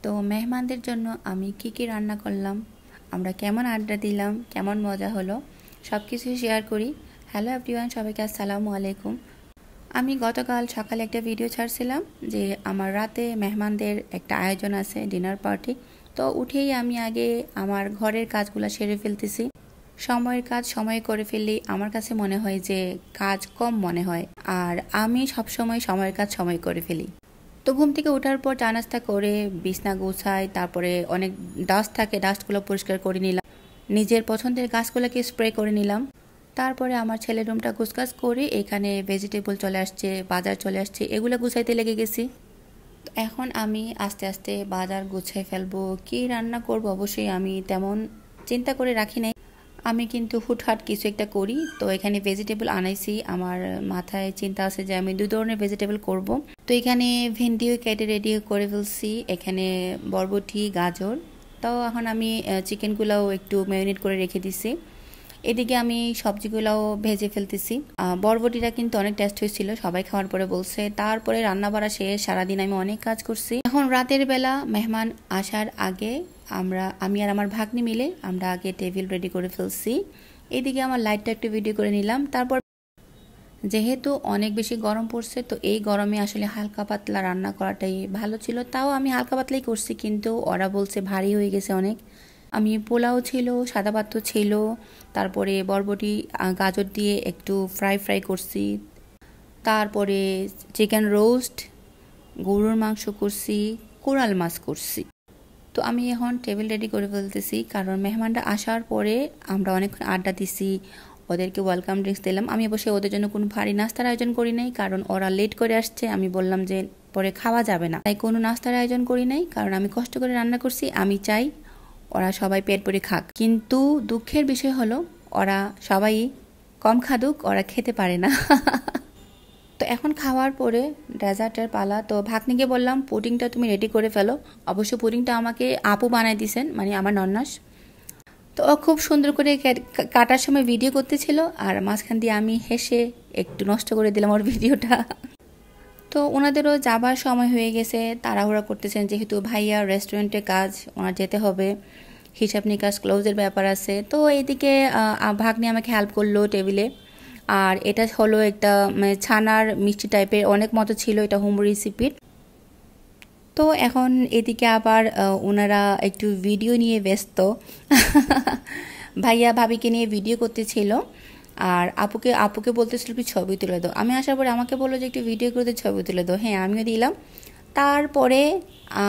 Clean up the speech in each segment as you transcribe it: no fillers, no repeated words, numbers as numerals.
তো মেহমানদের জন্য আমি কি রান্না করলাম, আমরা কেমন আড্ডা দিলাম, কেমন মজা হলো, সব কিছুই শেয়ার করি। হ্যালো এভরিওয়ান, সবাইকে আসসালামু আলাইকুম। আমি গতকাল সকালে একটা ভিডিও ছাড়ছিলাম যে আমার রাতে মেহমানদের একটা আয়োজন আছে, ডিনার পার্টি। তো উঠেই আমি আগে আমার ঘরের কাজগুলো সেরে ফেলতেছি। সময়ের কাজ সময়ে করে ফেললেই আমার কাছে মনে হয় যে কাজ কম মনে হয়, আর আমি সবসময় সময়ের কাজ সময় করে ফেলি। তো ঘুম থেকে ওঠার পর চা নাস্তা করে বিছনা গোছাই, তারপরে অনেক ডাস্ট থাকে, ডাস্টগুলো পরিষ্কার করে নিলাম, নিজের পছন্দের গাছগুলোকে স্প্রে করে নিলাম। তারপরে আমার ছেলের রুমটা গুছগাছ করে এখানে ভেজিটেবল চলে আসছে, বাজার চলে আসছে, এগুলো গুছাইতে লেগে গেছি। এখন আমি আস্তে আস্তে বাজার গুছাই ফেলবো। কি রান্না করব অবশ্যই আমি তেমন চিন্তা করে রাখি নাই, আমি কিন্তু হুটহাট কিছু একটা করি। তো এখানে ভেজিটেবল আনাইছি, আমার মাথায় চিন্তা আছে যে আমি 2 ধরনের ভেজিটেবল করব। তো এখানে ভেন্ডিও কেটে রেডি করে ফেলছি, এখানে বরবটি, গাজর। তো এখন আমি চিকেনগুলোও একটু ম্যারিনেট করে রেখে দিছি। এদিকে আমি সবজিগুলোও ভেজে ফেলতেছি। বরবটিটা কিন্তু অনেক টেস্ট হয়েছিল, সবাই খাওয়ার পরে বলছে। তারপরে রান্না বাড়া শেষ, সারাদিন আমি অনেক কাজ করছি। এখন রাতের বেলা মেহমান আসার আগে আমি আর আমার ভাগ্নি মিলে আমরা আগে টেবিল রেডি করে ফেলছি। এদিকে আমার লাইটটা একটু ভিডিও করে নিলাম। তারপর যেহেতু অনেক বেশি গরম পড়ছে, তো এই গরমে আসলে হালকা পাতলা রান্না করাটাই ভালো ছিল। তাও আমি হালকা পাতলাই করছি, কিন্তু ওরা বলছে ভারী হয়ে গেছে অনেক। আমি পোলাও ছিল, সাদা ভাত ছিল, তারপরে বরবটি গাজর দিয়ে একটু ফ্রাই করছি, তারপরে চিকেন রোস্ট, গরুর মাংস করছি, কোরাল মাছ করছি। তো আমি এখন টেবিল রেডি করে ফেলতেছি, কারণ মেহমানরা আসার পরে আমরা অনেকক্ষণ আড্ডা দিছি, ওদেরকে ওয়েলকাম ড্রিঙ্কস দিলাম। আমি অবশ্যই ওদের জন্য কোনো ভারী নাস্তার আয়োজন করি নাই, কারণ ওরা লেট করে আসছে। আমি বললাম যে পরে খাওয়া যাবে না, তাই কোনো নাস্তার আয়োজন করি নাই, কারণ আমি কষ্ট করে রান্না করছি। আমি চাই ওরা সবাই পেট ভরে খাক। কিন্তু দুঃখের বিষয় হলো ওরা সবাই কম খাদুক, ওরা খেতে পারে না। তো এখন খাওয়ার পরে ডেজার্টের পালা। তো ভাগ্নিকে বললাম পুডিংটা তুমি রেডি করে ফেলো। অবশ্য পুডিংটা আমাকে আপু বানাই দিয়েছেন, মানে আমার নন্নাস। তো ও খুব সুন্দর করে কাটার সময় ভিডিও করতেছিল, আর মাঝখান দিয়ে আমি হেসে একটু নষ্ট করে দিলাম ওর ভিডিওটা। তো ওনাদেরও যাবার সময় হয়ে গেছে, তাড়াহুড়া করতেছেন, যেহেতু ভাইয়া রেস্টুরেন্টে কাজ, ওনার যেতে হবে, হিসাব নিকাশ ক্লোজের ব্যাপার আছে। তো এইদিকে ভাগ্নি আমাকে হেল্প করলো টেবিলে। আর এটা হলো একটা ছানার মিষ্টি টাইপের, অনেক মতো ছিল, এটা হোম রেসিপির। তো এখন এদিকে আবার ওনারা একটু ভিডিও নিয়ে ব্যস্ত। ভাইয়া ভাবিকে নিয়ে ভিডিও করতেছিল, আর আপুকে বলতেছিল কি ছবি তুলে দাও। আমি আসার পরে আমাকে বললো যে একটু ভিডিও করতে, ছবি তুলে দাও। হ্যাঁ, আমিও দিলাম। তারপরে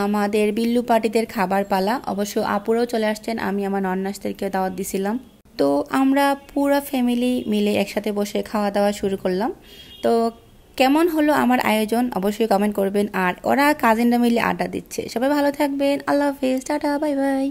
আমাদের বিল্লু পার্টিদের খাবার পালা। অবশ্য আপুরাও চলে আসছেন, আমি আমার নন্নাসদেরকেও দাওয়াত দিছিলাম। তো আমরা পুরো ফ্যামিলি মিলে একসাথে বসে খাওয়া দাওয়া শুরু করলাম। তো কেমন হলো আমার আয়োজন অবশ্যই কমেন্ট করবেন। আর ওরা কাজিনরা মিলে আড্ডা দিচ্ছে। সবাই ভালো থাকবেন, আল্লাহ হাফেজ, টাটা, বাই বাই।